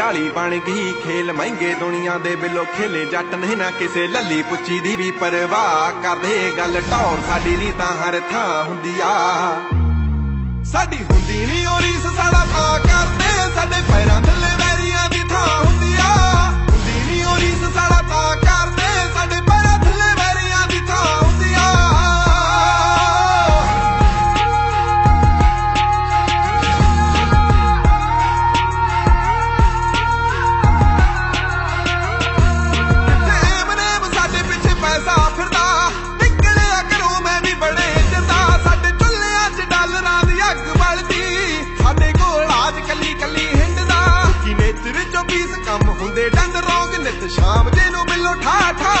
वाली बन गई खेल महंगे दुनिया दे बिलो खेले जट नहीं ना किसे लली पुची दी भी परवाह करदे गल टौर साडी दी तां हर थां हुंदी आ साडी हुंदी नी ओ रीस साडा थां करदे साडे पैरां थल्ले वैरियां दी थां हुंदी आ हुंदी नी ओ रीस साडा थां करदे साडे पैरां थल्ले वैरियां दी थां हुंदी आ कम हुंदे डंग रोग नित शाम जे नूं मिलो ठा ठा